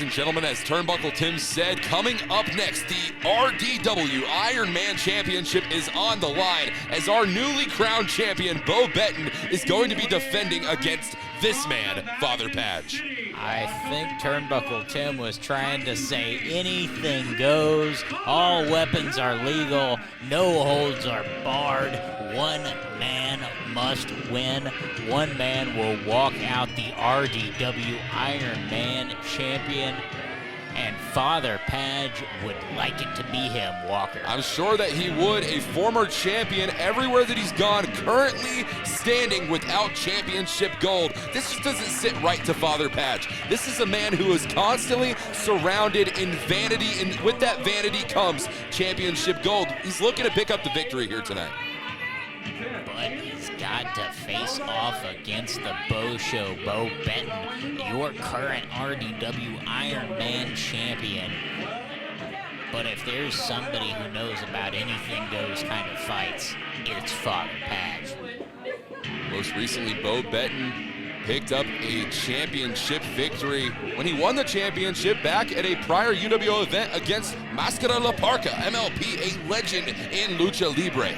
and gentlemen, as Turnbuckle Tim said, coming up next, the RDW Iron Man Championship is on the line as our newly crowned champion, Beau Betten, is going to be defending against this man, Father Padge. I think Turnbuckle Tim was trying to say anything goes, all weapons are legal, no holds are barred, one man must win, one man will walk out the RDW Iron Man champion, and Father Padge would like it to be him, Walker. I'm sure that he would. A former champion everywhere that he's gone, currently standing without championship gold. This just doesn't sit right to Father Padge. This is a man who is constantly surrounded in vanity, and with that vanity comes championship gold. He's looking to pick up the victory here tonight. But he's got to face off against the Beau Show, Beau Betten, your current RDW Iron Man champion. But if there's somebody who knows about anything goes kind of fights, it's Father Padge. Most recently, Beau Betten picked up a championship victory when he won the championship back at a prior UWO event against Mascara La Parca, MLP, a legend in Lucha Libre.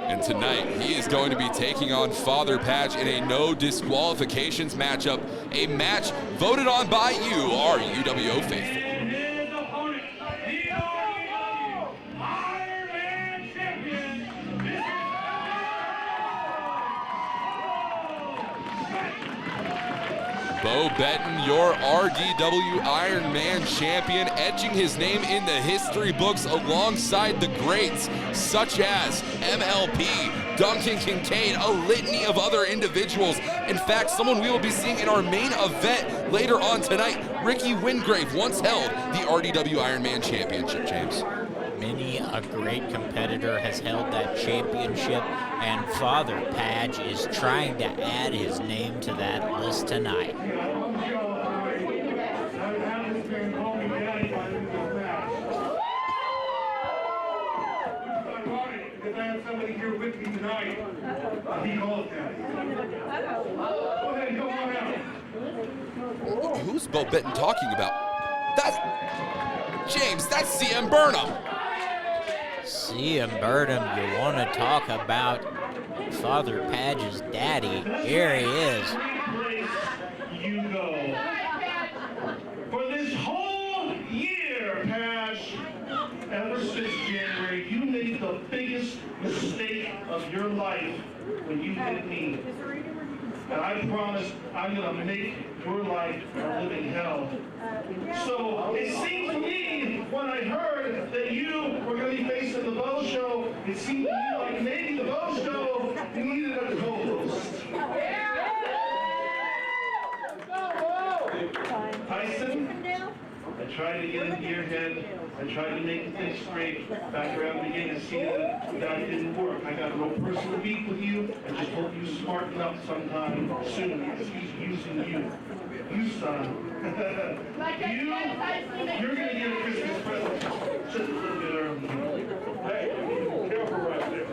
And tonight, he is going to be taking on Father Padge in a no disqualifications matchup, a match voted on by you, our UWO faithful. Beau Betten, your RDW Iron Man champion, etching his name in the history books alongside the greats such as MLP, Duncan Kincaid, a litany of other individuals. In fact, someone we will be seeing in our main event later on tonight, Ricky Wingrave, once held the RDW Iron Man championship, James. Many a great competitor has held that championship, and Father Padge is trying to add his name to that list tonight. Because I have somebody here with me tonight. He called that. Go ahead, go on out. Who's Beau Betten talking about? That's James, that's CM Burnham. CM Burnham, you want to talk about Father Padge's daddy? Here he is. You go. For this whole year, Padge, ever since January, you made the biggest mistake of your life when you hit me. And I promise I'm going to make your life a living hell. So it seemed to me when I heard that you were going to be facing the Beau Show, it seemed to me like maybe the Beau Show needed a co-host. Tyson, I tried to get into your head. I tried to make things straight back around the beginning and see that didn't work. I got a real personal beef with you. I just hope you smarten up sometime soon because he's using you. You son. You're going to get a Christmas present just a little bit early. Hey, careful right there.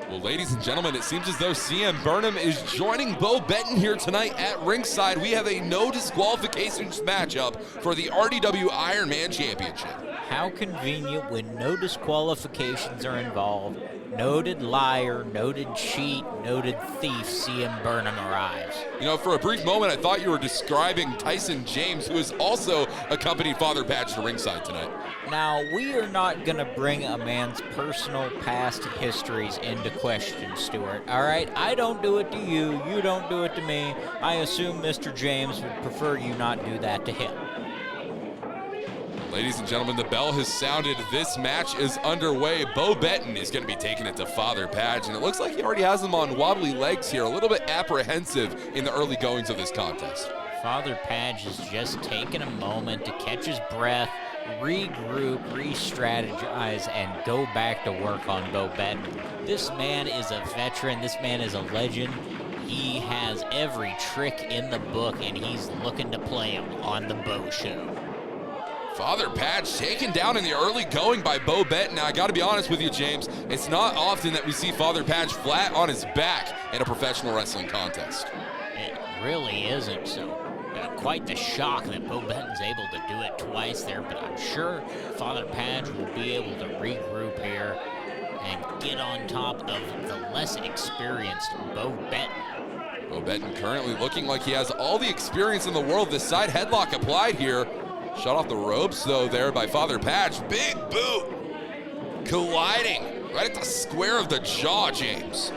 Well, ladies and gentlemen, it seems as though CM Burnham is joining Beau Betten here tonight at ringside. We have a no disqualifications matchup for the RDW Iron Man Championship. How convenient when no disqualifications are involved. Noted liar, noted cheat, noted thief, CM Burnham arrives. You know, for a brief moment, I thought you were describing Tyson James, who has also accompanied Father Padge to ringside tonight. Now, we are not going to bring a man's personal past histories into question, Stuart, all right? I don't do it to you. You don't do it to me. I assume Mr. James would prefer you not do that to him. Ladies and gentlemen, the bell has sounded. This match is underway. Beau Betten is going to be taking it to Father Padge, and it looks like he already has him on wobbly legs here, a little bit apprehensive in the early goings of this contest. Father Padge has just taken a moment to catch his breath, regroup, re-strategize, and go back to work on Beau Betten. This man is a veteran. This man is a legend. He has every trick in the book, and he's looking to play him on the Beau Show. Father Padge taken down in the early going by Beau Betten. Now, I got to be honest with you, James. It's not often that we see Father Padge flat on his back in a professional wrestling contest. It really isn't, so quite the shock that Beau Betten's able to do it twice there, but I'm sure Father Padge will be able to regroup here and get on top of the less experienced Beau Betten. Beau Betten currently looking like he has all the experience in the world. This side headlock applied here. Shot off the ropes, though, there by Father Padge. Big boot colliding right at the square of the jaw, James.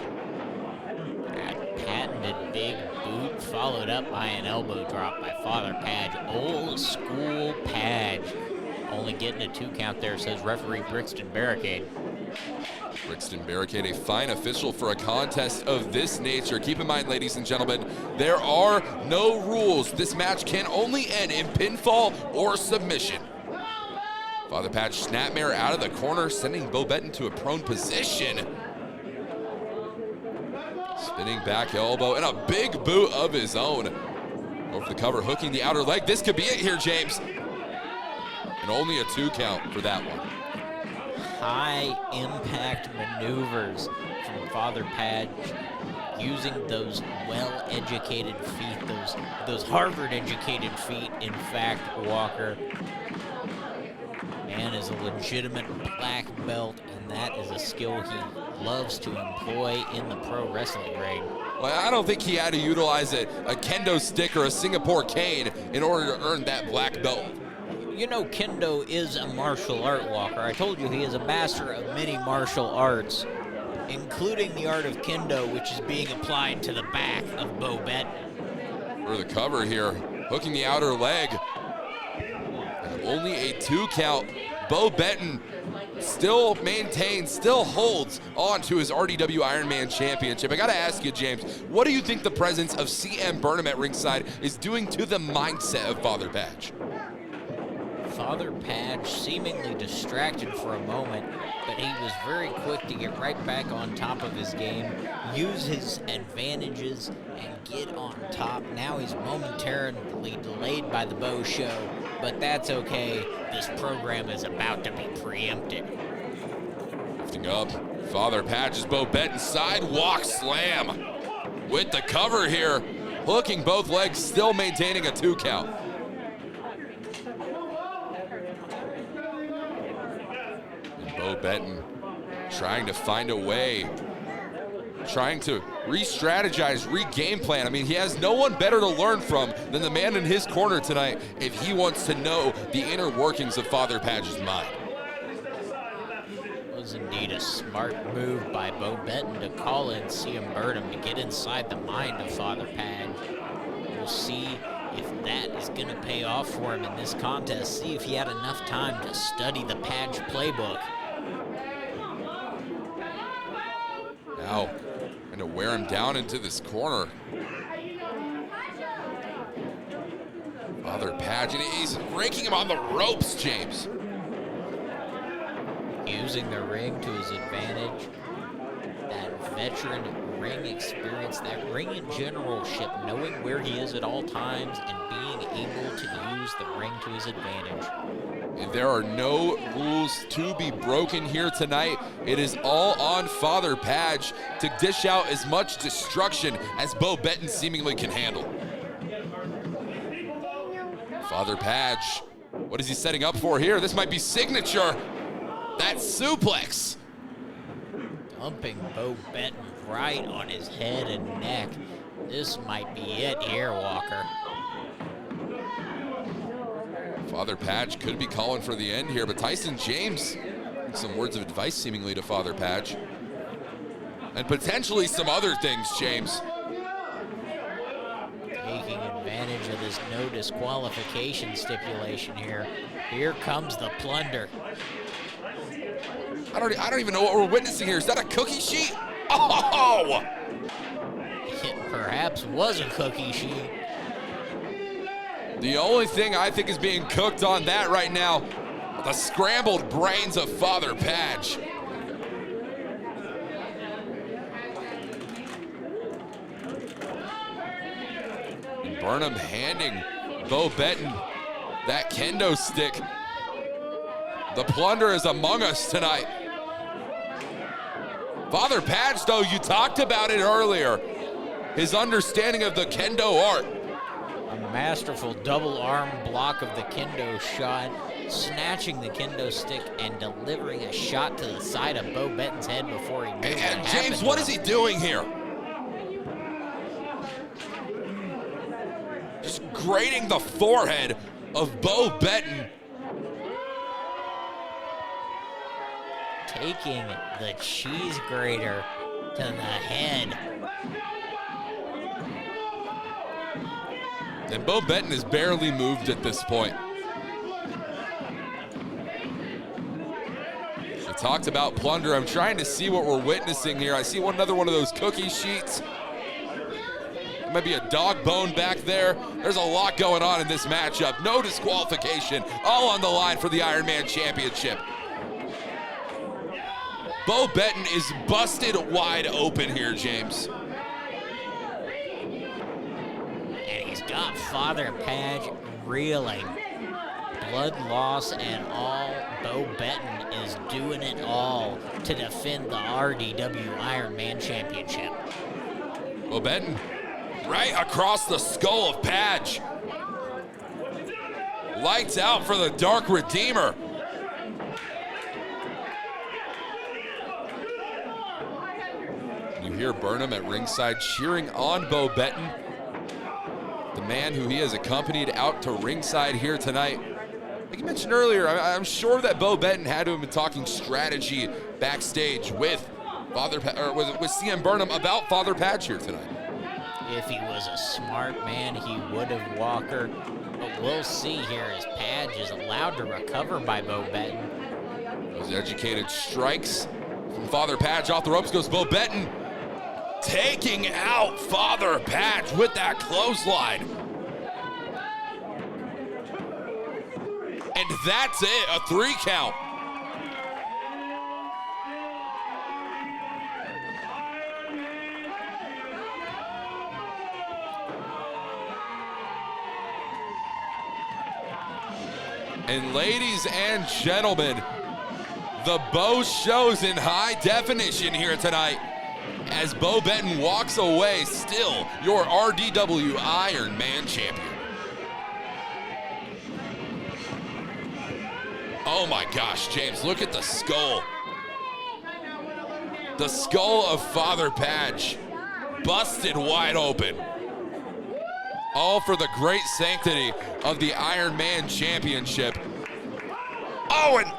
That patented big boot followed up by an elbow drop by Father Padge. Old school Padge. Only getting a 2 count there, says referee Brixton Barricade. Brixton Barricade, a fine official for a contest of this nature. Keep in mind, ladies and gentlemen, there are no rules. This match can only end in pinfall or submission. Father Padge snapmare out of the corner, sending Beau Betten to a prone position. Spinning back elbow and a big boot of his own. Over the cover, hooking the outer leg. This could be it here, James. And only a 2 count for that one. High impact maneuvers from Father Padge, using those well-educated feet, those Harvard-educated feet, in fact, Walker. Man is a legitimate black belt, and that is a skill he loves to employ in the pro wrestling ring. Well, I don't think he had to utilize a kendo stick or a Singapore cane in order to earn that black belt. You know, kendo is a martial art, Walker. I told you he is a master of many martial arts, including the art of kendo, which is being applied to the back of Beau Betten. For the cover here, hooking the outer leg. And only a 2 count. Beau Betten still maintains, still holds on to his RDW Ironman Championship. I gotta ask you, James, what do you think the presence of CM Burnham at ringside is doing to the mindset of Father Padge? Father Padge seemingly distracted for a moment, but he was very quick to get right back on top of his game, use his advantages, and get on top. Now he's momentarily delayed by the Beau show, but that's okay. This program is about to be preempted. Lifting up, Father Padge's Beau Betten sidewalk slam with the cover here, hooking both legs, still maintaining a 2 count. Beau Betten trying to find a way, trying to re-strategize, re-game plan. I mean, he has no one better to learn from than the man in his corner tonight if he wants to know the inner workings of Father Padge's mind. It was indeed a smart move by Beau Betten to call in CM Burnham to get inside the mind of Father Padge. We'll see if that is going to pay off for him in this contest. See if he had enough time to study the Padge playbook. Now, trying to wear him down into this corner. Father Padge, and he's raking him on the ropes, James. Using the ring to his advantage. That veteran ring experience, that ring generalship, knowing where he is at all times and being able to use the ring to his advantage. And there are no rules to be broken here tonight. It is all on Father Padge to dish out as much destruction as Beau Betten seemingly can handle. Father Padge, what is he setting up for here? This might be signature. That suplex. Dumping Beau Betten right on his head and neck. This might be it here, Walker. Father Padge could be calling for the end here, but Tyson James, some words of advice seemingly to Father Padge. And potentially some other things, James. Taking advantage of this no disqualification stipulation here. Here comes the plunder. I don't even know what we're witnessing here. Is that a cookie sheet? Oh! It perhaps was a cookie sheet. The only thing I think is being cooked on that right now, the scrambled brains of Father Padge. And Burnham handing Beau Betten that kendo stick. The plunder is among us tonight. Father Padge, though, you talked about it earlier. His understanding of the kendo art. A masterful double arm block of the kendo shot, snatching the kendo stick and delivering a shot to the side of Beau Betten's head before he knew And James, what is he doing here? Just grating the forehead of Beau Betten. Taking the cheese grater to the head. And Beau Betten is barely moved at this point. We talked about plunder. I'm trying to see what we're witnessing here. I see another one of those cookie sheets. There might be a dog bone back there. There's a lot going on in this matchup. No disqualification. All on the line for the Iron Man Championship. Beau Betten is busted wide open here, James. And he's got Father Padge reeling. Blood loss and all. Beau Betten is doing it all to defend the RDW Iron Man Championship. Beau Betten right across the skull of Padge. Lights out for the Dark Redeemer. You hear Burnham at ringside cheering on Beau Betten, the man who he has accompanied out to ringside here tonight. Like you mentioned earlier, I'm sure that Beau Betten had to have been talking strategy backstage with with CM Burnham about Father Padge here tonight. If he was a smart man, he would have Walker. But we'll see here as Padge is allowed to recover by Beau Betten. Those educated strikes from Father Padge. Off the ropes goes Beau Betten, taking out Father Padge with that clothesline. And that's it, a 3 count. And ladies and gentlemen, the Beau show's in high definition here tonight as Beau Betten walks away still your RDW Iron Man champion. Oh my gosh, James, look at the skull. The skull of Father Padge, busted wide open. All for the great sanctity of the Iron Man Championship. Oh, and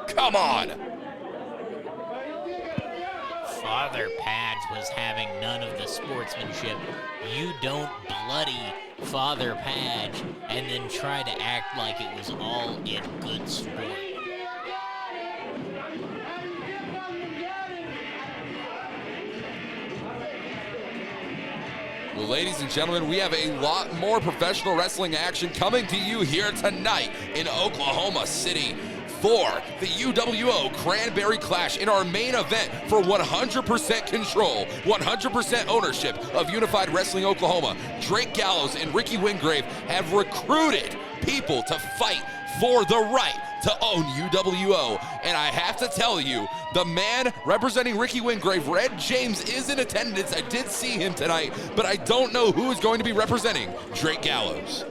come on. Father Padge was having none of the sportsmanship. You don't bloody Father Padge and then try to act like it was all in good sport. Well, ladies and gentlemen, we have a lot more professional wrestling action coming to you here tonight in Oklahoma City for the UWO Cranberry Clash in our main event for 100% control, 100% ownership of Unified Wrestling Oklahoma. Drake Gallows and Ricky Wingrave have recruited people to fight for the right to own UWO. And I have to tell you, the man representing Ricky Wingrave, Red James, is in attendance. I did see him tonight, but I don't know who is going to be representing Drake Gallows.